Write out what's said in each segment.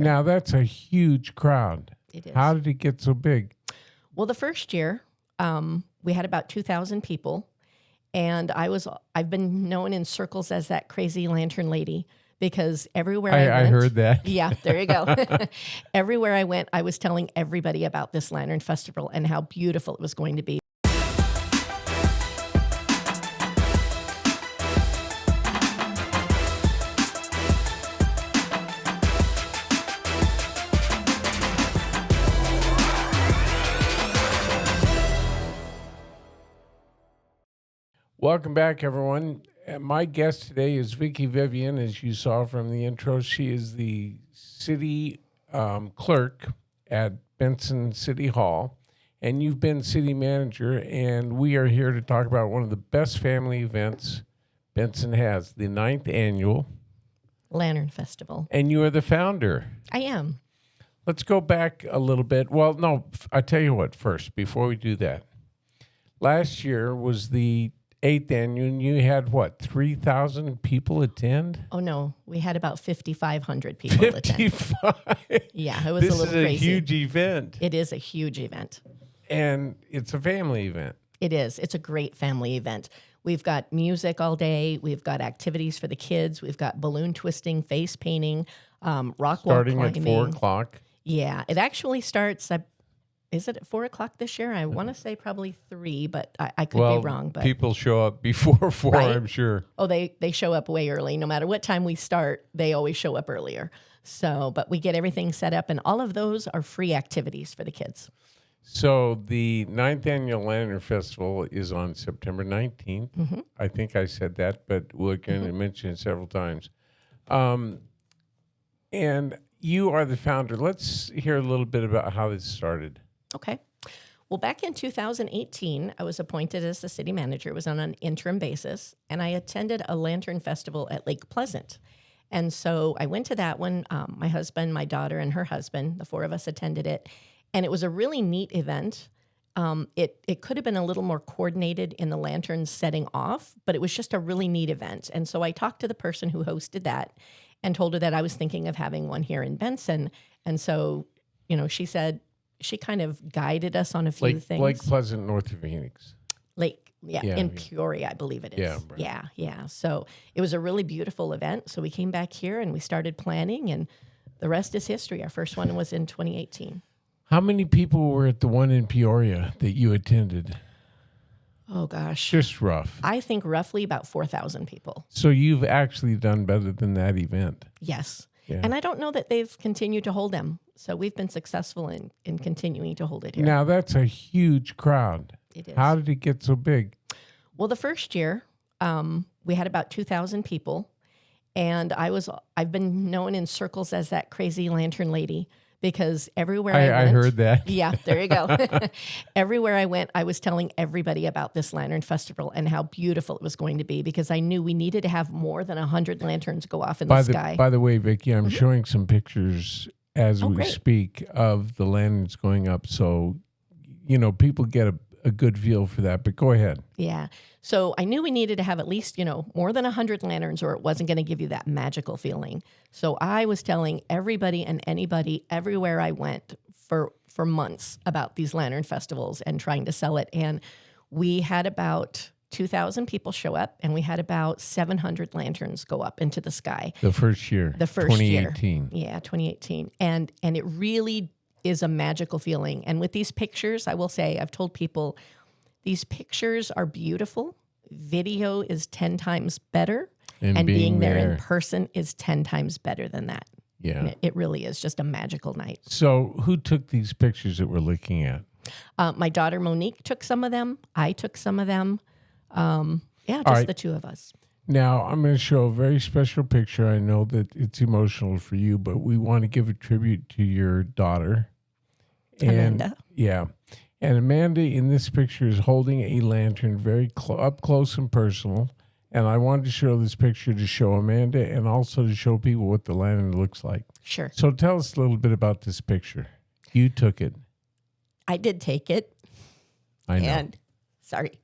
Now, that's a huge crowd. It is. How did it get so big? Well, the first year, we had about 2,000 people, and I've been known in circles as that crazy lantern lady because everywhere I went, I heard that. Yeah, there you go. Everywhere I went, I was telling everybody about this Lantern Festival and how beautiful it was going to be. Welcome back, everyone. My guest today is Vicki Vivianne, as you saw from the intro. She is the city clerk at BENSON City Hall, and you've been city manager, and we are here to talk about one of the best family events BENSON has, the 9th annual Lantern Festival. And you are the founder. I am. Let's go back a little bit. Well, no, I tell you what first, before we do that. Last year was the 8th annual, and you had, 3,000 people attend? Oh, no. We had about 5,500 people attend. 55? Yeah, it was a little crazy. This is a huge event. It is a huge event. And it's a family event. It is. It's a great family event. We've got music all day. We've got activities for the kids. We've got balloon twisting, face painting, rock wall climbing. Starting at 4 o'clock. Yeah, it actually starts. Is it at 4 o'clock this year? I want to say probably 3, but I could be wrong. But people show up before 4, right? I'm sure. Oh, they show up way early. No matter what time we start, they always show up earlier. So, but we get everything set up, and all of those are free activities for the kids. So the 9th Annual Lantern Festival is on September 19th. Mm-hmm. I think I said that, but we're going to mention it several times. And you are the founder. Let's hear a little bit about how this started. Okay. Well, back in 2018, I was appointed as the city manager. It was on an interim basis, and I attended a Lantern Festival at Lake Pleasant. And so I went to that one. My husband, my daughter, and her husband, the 4 of us attended it. And it was a really neat event. It could have been a little more coordinated in the lanterns setting off, but it was just a really neat event. And so I talked to the person who hosted that and told her that I was thinking of having one here in BENSON. And so, she said, she kind of guided us on a few things. Lake Pleasant, north of Phoenix. In Peoria, I believe it is. Yeah, right. Yeah. So it was a really beautiful event. So we came back here and we started planning, and the rest is history. Our first one was in 2018. How many people were at the one in Peoria that you attended? Oh, gosh. Just rough. I think roughly about 4,000 people. So you've actually done better than that event. Yes. Yeah. And I don't know that they've continued to hold them. So we've been successful in continuing to hold it here. Now, that's a huge crowd. It is. How did it get so big? Well, the first year, we had about 2,000 people. And I've been known in circles as that crazy lantern lady because everywhere I went. I heard that. Yeah, there you go. Everywhere I went, I was telling everybody about this Lantern Festival and how beautiful it was going to be because I knew we needed to have more than 100 lanterns go off in the sky. By the way, Vicki, I'm showing some pictures as we speak of the lanterns going up. So, people get a good feel for that. But go ahead. Yeah. So I knew we needed to have at least, more than 100 lanterns or it wasn't going to give you that magical feeling. So I was telling everybody and anybody everywhere I went for months about these lantern festivals and trying to sell it. And we had about 2,000 people show up and we had about 700 lanterns go up into the sky. The first year. 2018. Yeah, 2018. And it really is a magical feeling. And with these pictures, I will say, I've told people, these pictures are beautiful. Video is 10 times better. And being there in person is 10 times better than that. Yeah. And it really is just a magical night. So who took these pictures that we're looking at? My daughter Monique took some of them. I took some of them. The 2 of us. Now, I'm going to show a very special picture. I know that it's emotional for you, but we want to give a tribute to your daughter. Amanda. Yeah. And Amanda in this picture is holding a lantern very up close and personal. And I wanted to show this picture to show Amanda and also to show people what the lantern looks like. Sure. So tell us a little bit about this picture. You took it. I did take it. I know. And, sorry.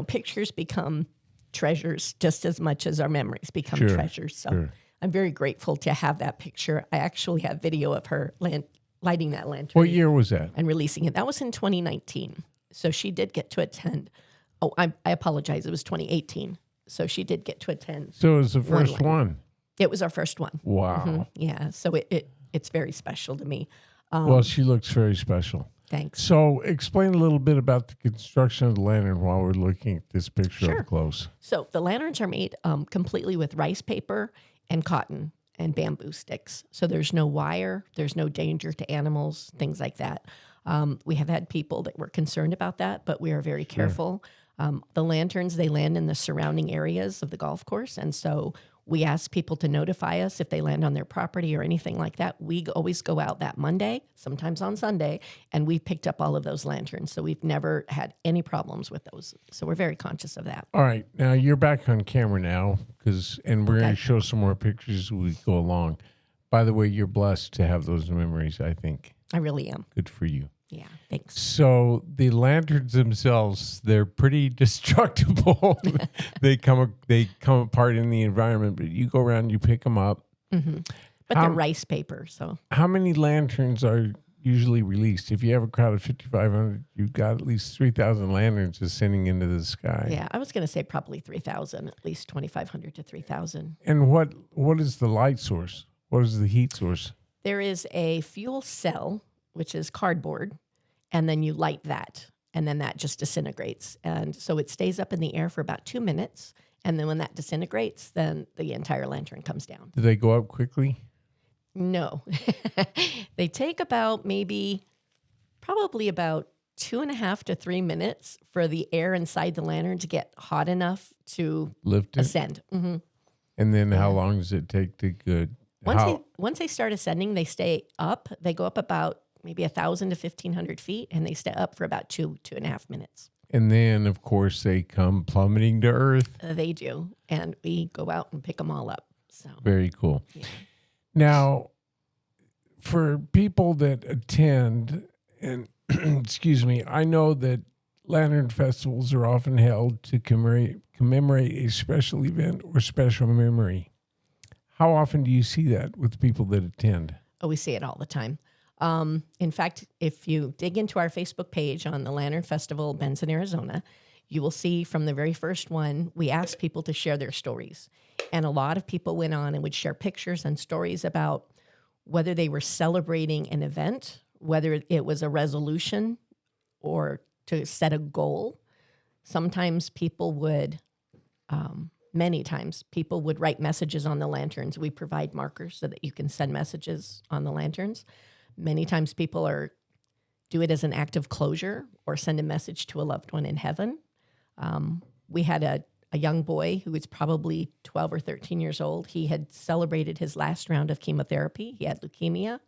Pictures become treasures just as much as our memories become treasures. So I'm very grateful to have that picture. I actually have video of her lighting that lantern. What year was that? And releasing it. That was in 2019. So she did get to attend. Oh, I apologize. It was 2018. So she did get to attend. So it was the first one. It was our first one. Wow. Yeah. So it's very special to me. Well, she looks very special. Thanks. So explain a little bit about the construction of the lantern while we're looking at this picture up close. So the lanterns are made completely with rice paper and cotton and bamboo sticks. So there's no wire, there's no danger to animals, things like that. We have had people that were concerned about that, but we are very careful. The lanterns, they land in the surrounding areas of the golf course. And so we ask people to notify us if they land on their property or anything like that. We always go out that Monday, sometimes on Sunday, and we picked up all of those lanterns. So we've never had any problems with those. So we're very conscious of that. All right. Now you're back on camera now and we're going to show some more pictures as we go along. By the way, you're blessed to have those memories, I think. I really am. Good for you. Yeah, thanks. So the lanterns themselves, they're pretty destructible. They come apart in the environment, but you go around, you pick them up. Mm-hmm. But they're rice paper, so. How many lanterns are usually released? If you have a crowd of 5,500, you've got at least 3,000 lanterns ascending into the sky. Yeah, I was going to say probably 3,000, at least 2,500 to 3,000. And what is the light source? What is the heat source? There is a fuel cell, which is cardboard, and then you light that, and then that just disintegrates. And so it stays up in the air for about 2 minutes, and then when that disintegrates, then the entire lantern comes down. Do they go up quickly? No. They take probably about 2.5 to 3 minutes for the air inside the lantern to get hot enough to Lift it? ascend. Mm-hmm. And then how long does it take to good? Once they start ascending, they stay up. They go up about maybe 1,000 to 1,500 feet, and they stay up for about 2.5 minutes. And then, of course, they come plummeting to earth. They do, and we go out and pick them all up. So very cool. Yeah. Now, for people that attend, and excuse me, I know that lantern festivals are often held to commemorate a special event or special memory. How often do you see that with people that attend? Oh, we see it all the time. In fact, if you dig into our Facebook page on the Lantern Festival, Benson, Arizona, you will see from the very first one, we asked people to share their stories. And a lot of people went on and would share pictures and stories about whether they were celebrating an event, whether it was a resolution or to set a goal. Sometimes people would, many times, people would write messages on the lanterns. We provide markers so that you can send messages on the lanterns. Many times people do it as an act of closure or send a message to a loved one in heaven. We had a young boy who was probably 12 or 13 years old. He had celebrated his last round of chemotherapy. He had leukemia,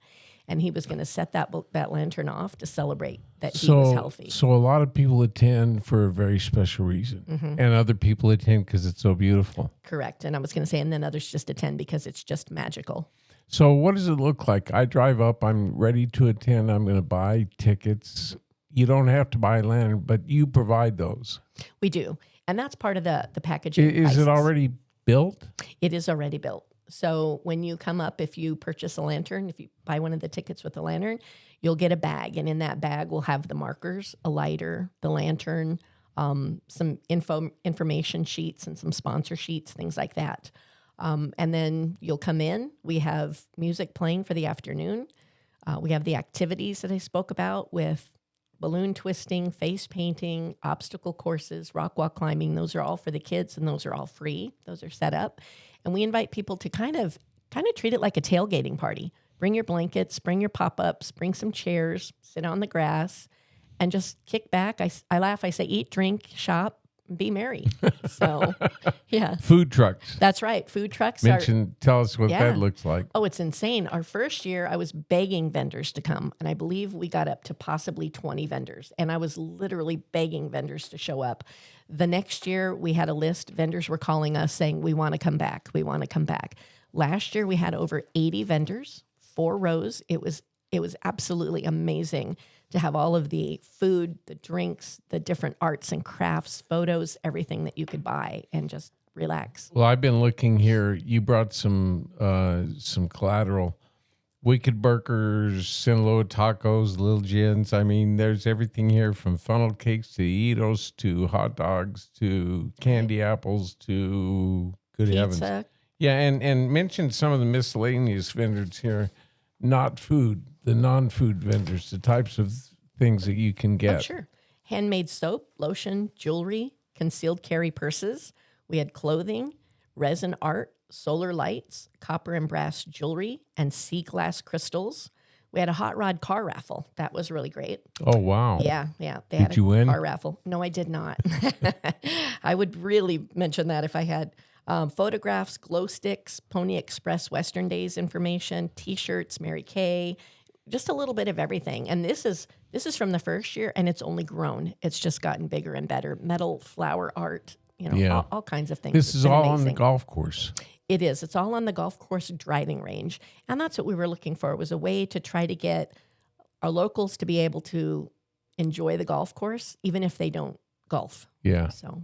and he was going to set that lantern off to celebrate that he was healthy. So a lot of people attend for a very special reason, and other people attend because it's so beautiful. Correct. And I was going to say, and then others just attend because it's just magical. So what does it look like? I drive up, I'm ready to attend, I'm going to buy tickets. You don't have to buy a lantern, but you provide those. We do. And that's part of the packaging. Is it already built? It is already built. So when you come up, if you purchase a lantern, if you buy one of the tickets with a lantern, you'll get a bag. And in that bag, we'll have the markers, a lighter, the lantern, some information sheets and some sponsor sheets, things like that. And then you'll come in. We have music playing for the afternoon. We have the activities that I spoke about with balloon twisting, face painting, obstacle courses, rock wall climbing. Those are all for the kids, and those are all free. Those are set up. And we invite people to kind of treat it like a tailgating party. Bring your blankets, bring your pop-ups, bring some chairs, sit on the grass, and just kick back. I laugh. I say, eat, drink, shop, be merry. So, yeah. Food trucks. That's right. Food trucks Tell us what that looks like. Oh, it's insane. Our first year, I was begging vendors to come, and I believe we got up to possibly 20 vendors, and I was literally begging vendors to show up. The next year, we had a list. Vendors were calling us saying, we want to come back. We want to come back. Last year, we had over 80 vendors, 4 rows. It was absolutely amazing to have all of the food, the drinks, the different arts and crafts, photos, everything that you could buy, and just relax. Well, I've been looking here. You brought some collateral. Wicked Burgers, Sinaloa tacos, Little Gins. I mean, there's everything here from funnel cakes to Eatos to hot dogs to candy apples to good heavens. Pizza. Yeah, and mention some of the miscellaneous vendors here, not food, the non-food vendors, the types of things that you can get. Oh, sure. Handmade soap, lotion, jewelry, concealed carry purses. We had clothing, resin art, solar lights, copper and brass jewelry, and sea glass crystals. We had a hot rod car raffle. That was really great. Oh, wow. Yeah. They Did had a you win? car raffle. No, I did not. I would really mention that if I had photographs, glow sticks, Pony Express Western Days information, T-shirts, Mary Kay, just a little bit of everything. And this is from the first year, and it's only grown. It's just gotten bigger and better. Metal, flower art, all kinds of things. This It's is been all on the amazing. golf course. It is. It's all on the golf course driving range. And that's what we were looking for, was a way to try to get our locals to be able to enjoy the golf course, even if they don't golf. Yeah. So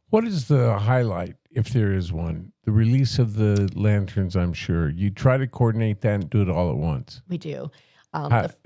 What is the highlight, if there is one? The release of the lanterns, I'm sure. You try to coordinate that and do it all at once. we do.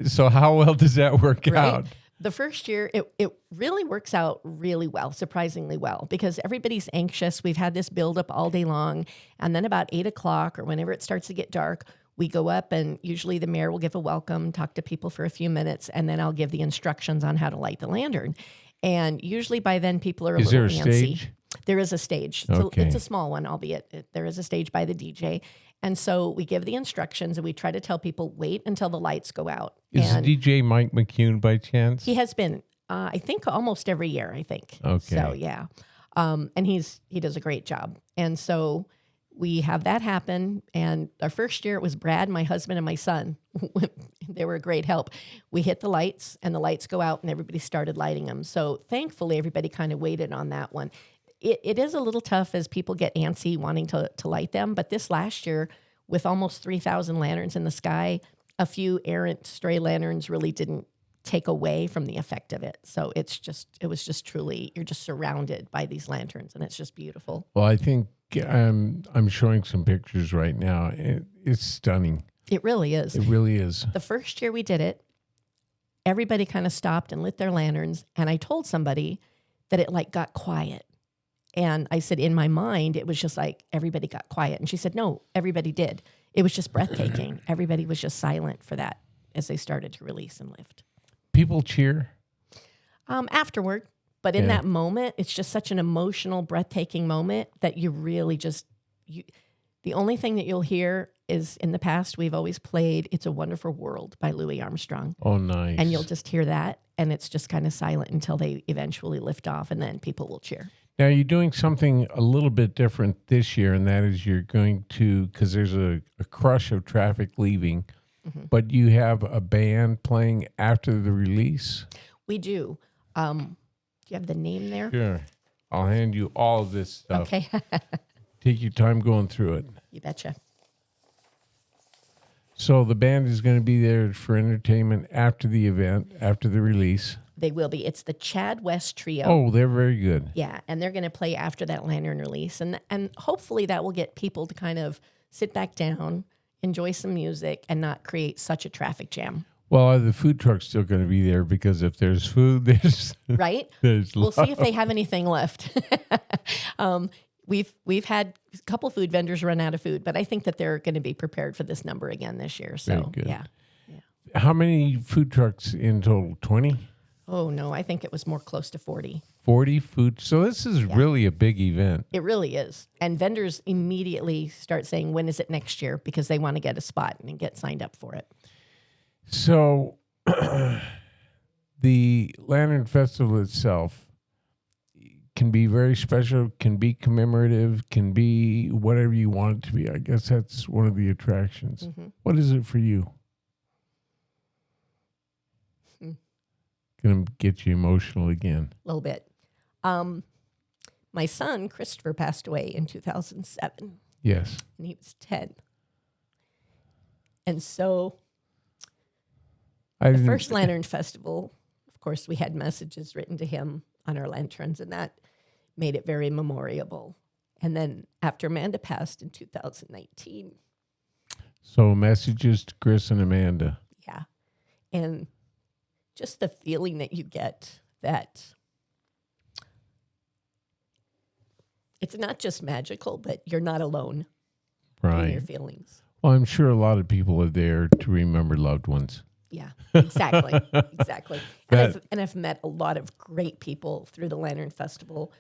So how well does that work Right? out? The first year, it really works out really well, surprisingly well, because everybody's anxious. We've had this build up all day long. And then about 8 o'clock or whenever it starts to get dark, we go up, and usually the mayor will give a welcome, talk to people for a few minutes, and then I'll give the instructions on how to light the lantern. And usually by then people are a Is there little a antsy. stage? There is a stage. Okay. It's a small one, albeit there is a stage by the DJ. And so we give the instructions, and we try to tell people, wait until the lights go out. Is And the DJ Mike McCune by chance? he has been, I think, almost every year, I think. Okay. So, yeah. And he does a great job. And so we have that happen. And our first year, it was Brad, my husband, and my son. They were a great help. We hit the lights, and the lights go out, and everybody started lighting them. So thankfully, everybody kind of waited on that one. It is a little tough as people get antsy wanting to light them. But this last year, with almost 3,000 lanterns in the sky, a few errant stray lanterns really didn't take away from the effect of it. So it was just truly, you're just surrounded by these lanterns, and it's just beautiful. Well, I think I'm showing some pictures right now. It's stunning. It really is. It really is. The first year we did it, everybody kind of stopped and lit their lanterns. And I told somebody that it got quiet. And I said, in my mind, it was just everybody got quiet. And she said, no, everybody did. It was just breathtaking. Everybody was just silent for that as they started to release and lift. People cheer. Afterward. But in that moment, it's just such an emotional, breathtaking moment that you really the only thing that you'll hear is, in the past, we've always played It's a Wonderful World by Louis Armstrong. Oh, nice. And you'll just hear that, and it's just kind of silent until they eventually lift off, and then people will cheer. Now, you're doing something a little bit different this year, and that is you're going to, because there's a crush of traffic leaving, but you have a band playing after the release? We do. Do you have the name there? Sure. I'll hand you all of this stuff. Okay. Take your time going through it. You betcha. So the band is going to be there for entertainment after the event, after the release. They will be. It's the Chad West Trio. Oh, they're very good. Yeah, and they're going to play after that lantern release. And hopefully that will get people to kind of sit back down, enjoy some music, and not create such a traffic jam. Well, are the food trucks still going to be there? Because if there's food, there's Right? there's We'll see if they have anything left. We've had a couple food vendors run out of food, but I think that they're going to be prepared for this number again this year. So, Very good. yeah. How many food trucks in total? 20? Oh, no, I think it was more close to 40. 40 food. So this is really a big event. It really is. And vendors immediately start saying, when is it next year? Because they want to get a spot and get signed up for it. So the Lantern Festival itself can be very special, can be commemorative, can be whatever you want it to be. I guess that's one of the attractions. Mm-hmm. What is it for you? Going to get you emotional again. A little bit. My son, Christopher, passed away in 2007, Yes. and he was 10. And so the first Lantern Festival, of course, we had messages written to him on our lanterns, and that made it very memorable. And then after Amanda passed in 2019, So messages to Chris and Amanda. yeah. And just the feeling that you get that it's not just magical, but you're not alone in your Right. feelings. Well, I'm sure a lot of people are there to remember loved ones. Yeah, exactly. Exactly. That- And I've met a lot of great people through the Lantern Festival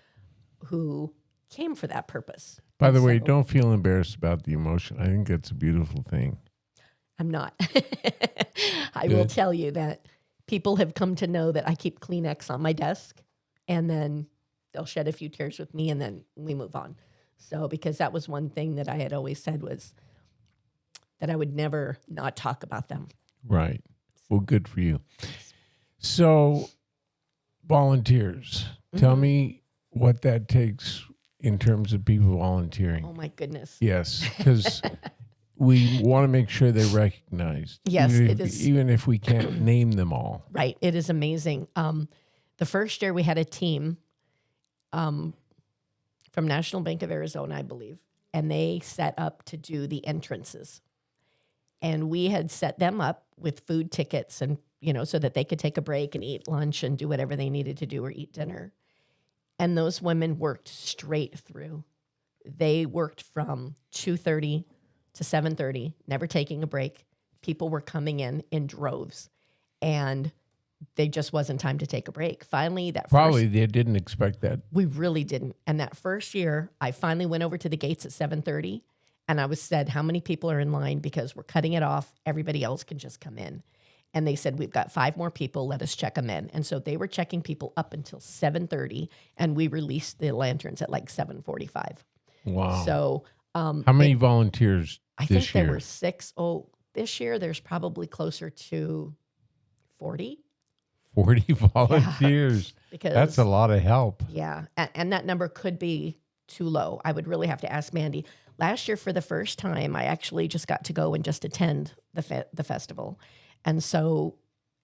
who came for that purpose. By the And way, so don't feel embarrassed about the emotion. I think that's a beautiful thing. I'm not. I will Good. tell you that people have come to know that I keep Kleenex on my desk, and then they'll shed a few tears with me, and then we move on. So, because that was one thing that I had always said was that I would never not talk about them. Right. Well, good for you. So, volunteers. Tell me what that takes in terms of people volunteering. Oh my goodness. Yes, because we want to make sure they're recognized. Yes, even it if, is. Even if we can't name them all. Right. It is amazing. The first year we had a team from National Bank of Arizona, I believe, and they set up to do the entrances. And we had set them up with food tickets and, so that they could take a break and eat lunch and do whatever they needed to do or eat dinner. And those women worked straight through. They worked from 2:30 to 7:30, never taking a break. People were coming in droves, and there just wasn't time to take a break. Finally, Probably they didn't expect that. we really didn't. And that first year, I finally went over to the gates at 7:30, and I said, how many people are in line? Because we're cutting it off. Everybody else can just come in. And they said, we've got 5 more people. Let us check them in. And so they were checking people up until 7:30, and we released the lanterns at like 7:45. Wow. So how many volunteers I this think there year? were 6. Oh, this year there's probably closer to 40. 40 volunteers. Because That's a lot of help. yeah, and that number could be too low. I would really have to ask Mandy. Last year, for the first time, I actually just got to go and just attend the festival. And so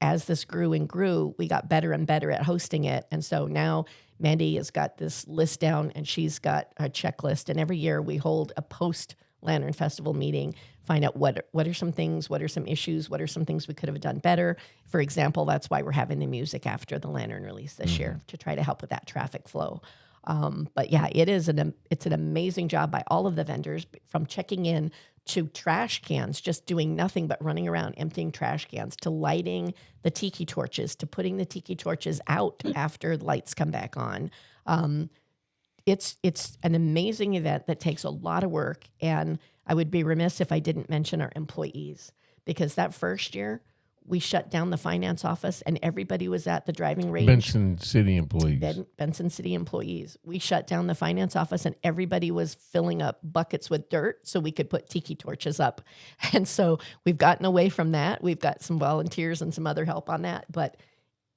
as this grew and grew, we got better and better at hosting it. And so now Mandy has got this list down, and she's got a checklist. And every year we hold a post-Lantern Festival meeting, find out what are some things, what are some issues, what are some things we could have done better. For example, that's why we're having the music after the Lantern release this year, to try to help with that traffic flow. But yeah, it's an amazing job by all of the vendors, from checking in to trash cans, just doing nothing but running around emptying trash cans, to lighting the tiki torches, to putting the tiki torches out after the lights come back on. It's an amazing event that takes a lot of work, and I would be remiss if I didn't mention our employees, because that first year we shut down the finance office and everybody was at the driving range. Benson City employees. Benson City employees. We shut down the finance office and everybody was filling up buckets with dirt so we could put tiki torches up. And so we've gotten away from that. We've got some volunteers and some other help on that, but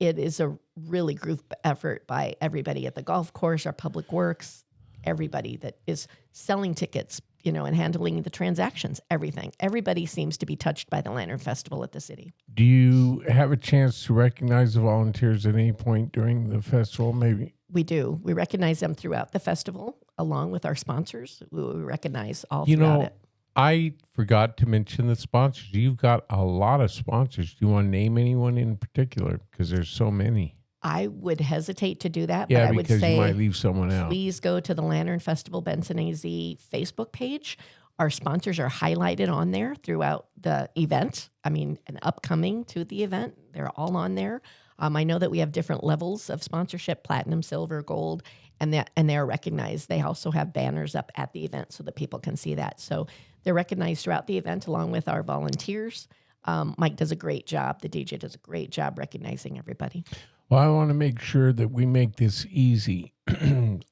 it is a really group effort by everybody at the golf course, our public works, everybody that is selling tickets, and handling the transactions, everything. Everybody seems to be touched by the Lantern Festival at the city. Do you have a chance to recognize the volunteers at any point during the festival, maybe? We do. We recognize them throughout the festival, along with our sponsors. We recognize all You throughout know, it. I forgot to mention the sponsors. You've got a lot of sponsors. Do you want to name anyone in particular? Because there's so many. I would hesitate to do that, Yeah, but I would because you might say leave someone out. please go to the Lantern Festival Benson AZ Facebook page. Our sponsors are highlighted on there throughout the event. And upcoming to the event, they're all on there. I know that we have different levels of sponsorship: platinum, silver, gold, and they are recognized. They also have banners up at the event so that people can see that. So they're recognized throughout the event along with our volunteers. Mike does a great job. The DJ does a great job recognizing everybody. Well, I want to make sure that we make this easy.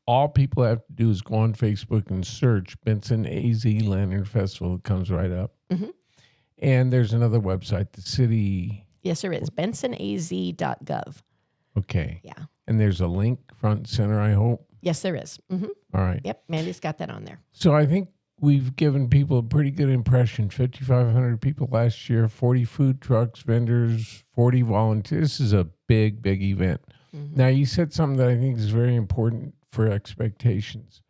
All people have to do is go on Facebook and search Benson AZ Lantern Festival. It comes right up. Mm-hmm. And there's another website, the city. Yes, there is. bensonaz.gov. Okay. Yeah. And there's a link front and center, I hope. Yes, there is. Mm-hmm. All right. Yep, Mandy's got that on there. So I think we've given people a pretty good impression. 5,500 people last year, 40 food trucks, vendors, 40 volunteers. This is a big, big event. Mm-hmm. Now, you said something that I think is very important for expectations.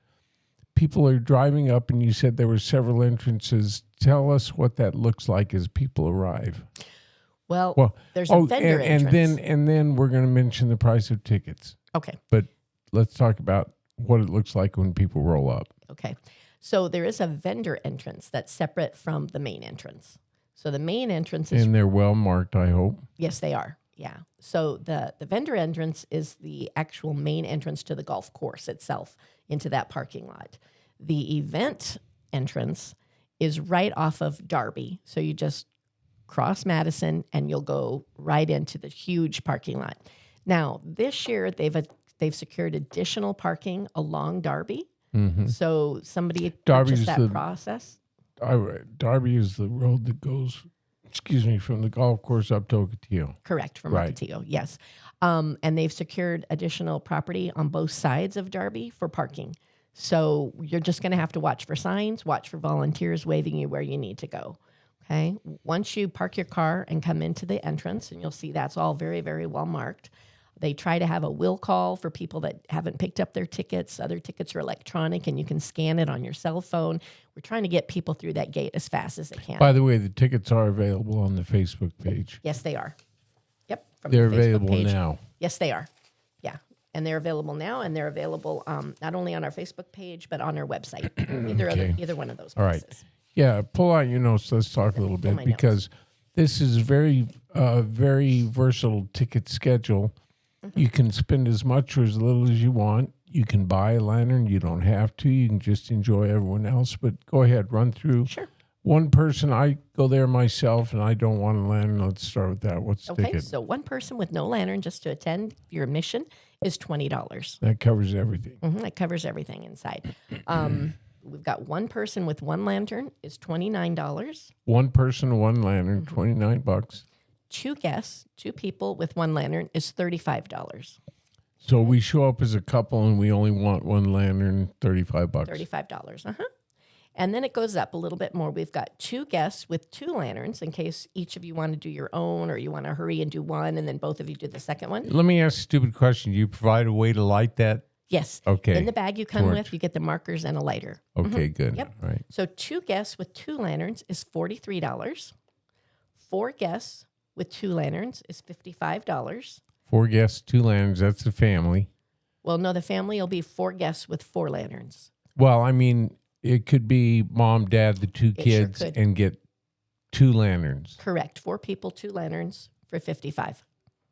people are driving up, and you said there were several entrances. Tell us what that looks like as people arrive. Well, there's a vendor entrance. And then we're going to mention the price of tickets. Okay. But let's talk about what it looks like when people roll up. Okay. So there is a vendor entrance that's separate from the main entrance. So the main entrance is... And they're well marked, I hope. Yes, they are. Yeah. So the vendor entrance is the actual main entrance to the golf course itself into that parking lot. The event entrance is right off of Darby. So you just cross Madison and you'll go right into the huge parking lot. Now, this year they've secured additional parking along Darby. Mm-hmm. So somebody purchased that process. Darby is the road that goes, from the golf course up to Ocotillo. Correct, from Ocotillo, yes. And they've secured additional property on both sides of Darby for parking. So you're just going to have to watch for signs, watch for volunteers waving you where you need to go. Okay. Once you park your car and come into the entrance, and you'll see that's all very, very well marked. They try to have a will call for people that haven't picked up their tickets. Other tickets are electronic, and you can scan it on your cell phone. We're trying to get people through that gate as fast as they can. By the way, the tickets are available on the Facebook page. Yes, they are. Yep. They're available now. Yes, they are. Yeah. And they're available now, and they're available not only on our Facebook page, but on our website. Either one of those places. All right. Yeah, pull out your notes. Let's talk a little bit, because this is very versatile ticket schedule. Mm-hmm. You can spend as much or as little as you want. You can buy a lantern. You don't have to. You can just enjoy everyone else. But go ahead, run through. Sure. One person, I go there myself, and I don't want a lantern. Let's start with that. What's the ticket? Okay, so one person with no lantern just to attend your admission is $20. That covers everything. Mm-hmm, that covers everything inside. We've got one person with one lantern is $29. One person, one lantern, $29. Two guests, two people with one lantern is $35. So we show up as a couple and we only want one lantern, $35. $35. And then it goes up a little bit more. We've got two guests with two lanterns in case each of you want to do your own, or you want to hurry and do one and then both of you do the second one. Let me ask a stupid question. Do you provide a way to light that? Yes. Okay. In the bag you come with, you get the markers and a lighter. Okay, good. Yep. All right. So two guests with two lanterns is $43. Four guests with two lanterns is $55. Four guests, two lanterns. That's the family. Well, no, the family will be four guests with four lanterns. Well, I mean, it could be mom, dad, the two kids, and get two lanterns. Correct. Four people, two lanterns for $55.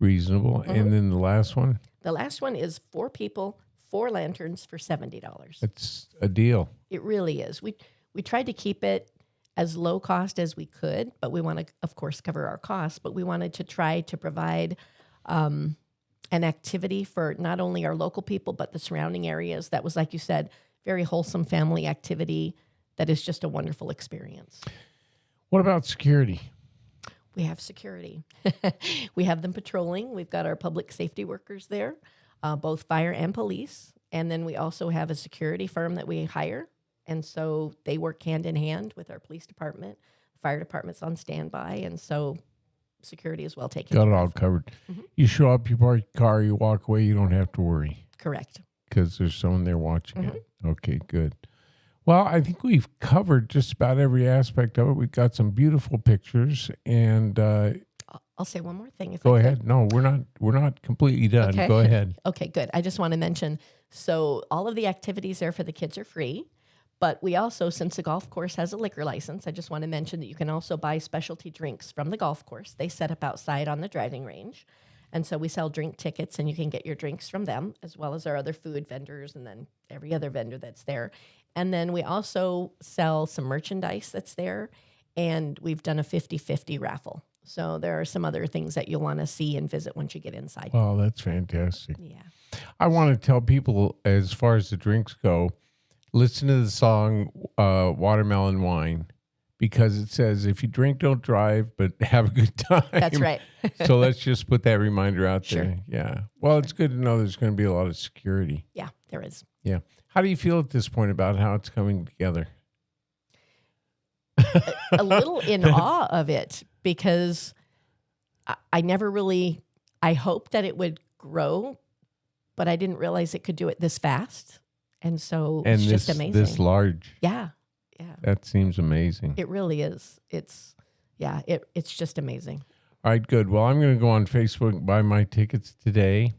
Reasonable. Mm-hmm. And then the last one? The last one is four people, four lanterns for $70. That's a deal. It really is. We tried to keep it as low cost as we could, but we want to, of course, cover our costs. But we wanted to try to provide an activity for not only our local people, but the surrounding areas. That was, like you said, very wholesome family activity that is just a wonderful experience. What about security? We have security. We have them patrolling. We've got our public safety workers there, both fire and police. And then we also have a security firm that we hire. And so they work hand in hand with our police department. Fire department's on standby. And so security is well taken care of. Got it all covered. Mm-hmm. You show up, you park your car, you walk away, you don't have to worry. Correct. Because there's someone there watching it. Okay, good. Well, I think we've covered just about every aspect of it. We've got some beautiful pictures, and I'll say one more thing. Go ahead. No, we're not completely done. Okay. Go ahead. Okay, good. I just want to mention, so all of the activities there for the kids are free, but we also, since the golf course has a liquor license, I just want to mention that you can also buy specialty drinks from the golf course. They set up outside on the driving range. And so we sell drink tickets, and you can get your drinks from them, as well as our other food vendors and then every other vendor that's there. And then we also sell some merchandise that's there, and we've done a 50-50 raffle. So there are some other things that you'll want to see and visit once you get inside. Wow, that's fantastic. Yeah. I want to tell people, as far as the drinks go, listen to the song Watermelon Wine, because it says, if you drink, don't drive, but have a good time. That's right. So let's just put that reminder out there. Sure. Yeah. Well, it's good to know there's going to be a lot of security. Yeah, there is. Yeah. How do you feel at this point about how it's coming together? A little in awe of it, because I never really, I hoped that it would grow, but I didn't realize it could do it this fast. And so And it's just this amazing. large. Yeah. Yeah. That seems amazing. It really is. It's just amazing. All right, good. Well, I'm going to go on Facebook and buy my tickets today.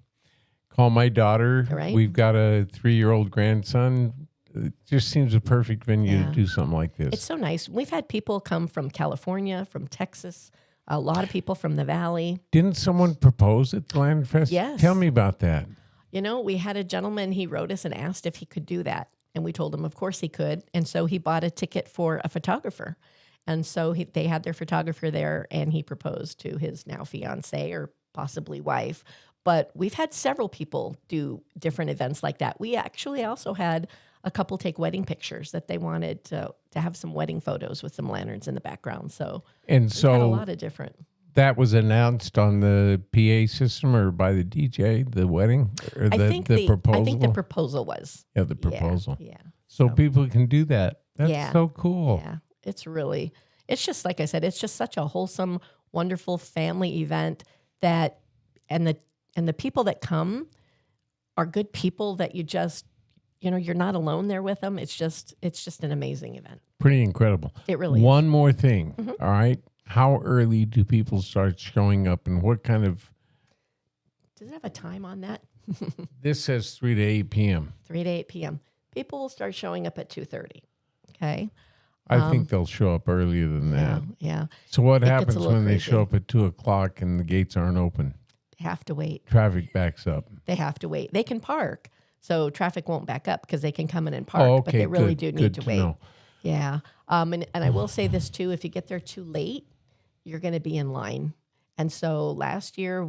Call my daughter. All right. We've got a 3-year-old grandson. It just seems a perfect venue Yeah. to do something like this. It's so nice. We've had people come from California, from Texas, a lot of people from the Valley. Didn't someone propose at the Lantern Fest? Yes. Tell me about that. You know, we had a gentleman, he wrote us and asked if he could do that. And we told him, of course he could. And so he bought a ticket for a photographer. And so they had their photographer there, and he proposed to his now fiance or possibly wife. But we've had several people do different events like that. We actually also had a couple take wedding pictures that they wanted to have some wedding photos with some lanterns in the background. So And we've had a so lot of different. that was announced on the PA system or by the DJ, the wedding, or I think the proposal. I think the proposal was. Yeah, the proposal. Yeah. So people can do that. That's Yeah. so cool. Yeah. It's just like I said, it's just such a wholesome, wonderful family event that and the people that come are good people that you just, you're not alone there with them. It's just an amazing event. Pretty incredible. It really is. One more thing. All right. How early do people start showing up, and what kind of? Does it have a time on that? This says 3 to 8 p.m. 3 to 8 p.m. People will start showing up at 2:30. Okay. I think they'll show up earlier than Yeah. that. Yeah. So what It gets a happens little when they crazy. show up at 2:00 and the gates aren't open? They have to wait. Traffic backs up. They have to wait. They can park, so traffic won't back up because they can come in and park. Oh, okay. But they really good, do need good to wait. know. Yeah. And I will say this too: if you get there too late, you're going to be in line. And so last year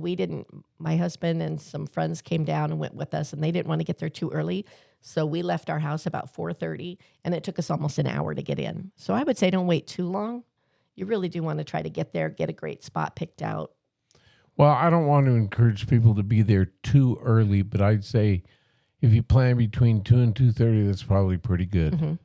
my husband and some friends came down and went with us, and they didn't want to get there too early. So we left our house about 4:30, and it took us almost an hour to get in. So I would say don't wait too long. You really do want to try to get there, get a great spot picked out. Well, I don't want to encourage people to be there too early, but I'd say if you plan between 2 and 2:30, that's probably pretty good.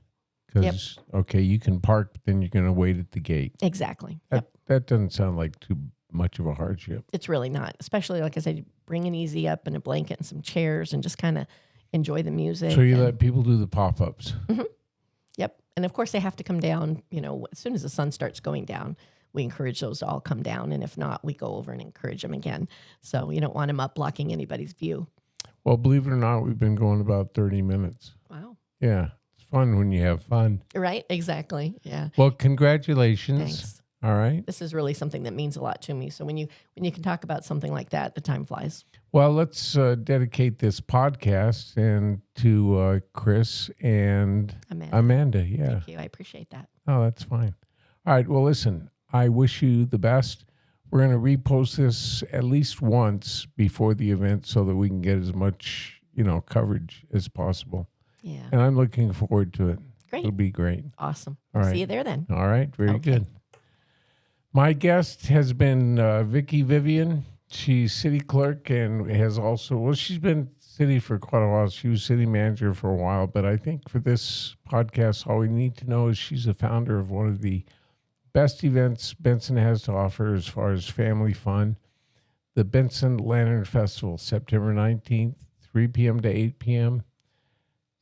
Because, okay, you can park, but then you're going to wait at the gate. Exactly. Yep. That doesn't sound like too much of a hardship. It's really not, especially like I said, bring an easy up and a blanket and some chairs and just kind of enjoy the music. So you and, let people do the pop-ups. Yep. And of course they have to come down, as soon as the sun starts going down, we encourage those to all come down. And if not, we go over and encourage them again. So you don't want them up blocking anybody's view. Well, believe it or not, we've been going about 30 minutes. Wow. Yeah. It's fun when you have fun. Right. Exactly. Yeah. Well, congratulations. Thanks. All right. This is really something that means a lot to me. So when you can talk about something like that, the time flies. Well, let's dedicate this podcast and to Chris and Amanda. Yeah. Thank you. I appreciate that. Oh, that's fine. All right. Well, listen, I wish you the best. We're going to repost this at least once before the event so that we can get as much, coverage as possible. Yeah. And I'm looking forward to it. Great. It'll be great. Awesome. All right. See you there then. All right. Very Okay. good. My guest has been Vicki Vivianne. She's city clerk and has also, she's been city for quite a while. She was city manager for a while, but I think for this podcast, all we need to know is she's the founder of one of the best events Benson has to offer as far as family fun, the Benson Lantern Festival, September 19th, 3 p.m. to 8 p.m.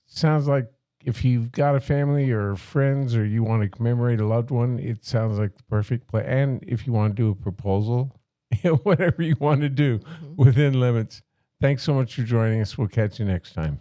Sounds like if you've got a family or friends or you want to commemorate a loved one, it sounds like the perfect place. And if you want to do a proposal, whatever you want to do within limits. Thanks so much for joining us. We'll catch you next time.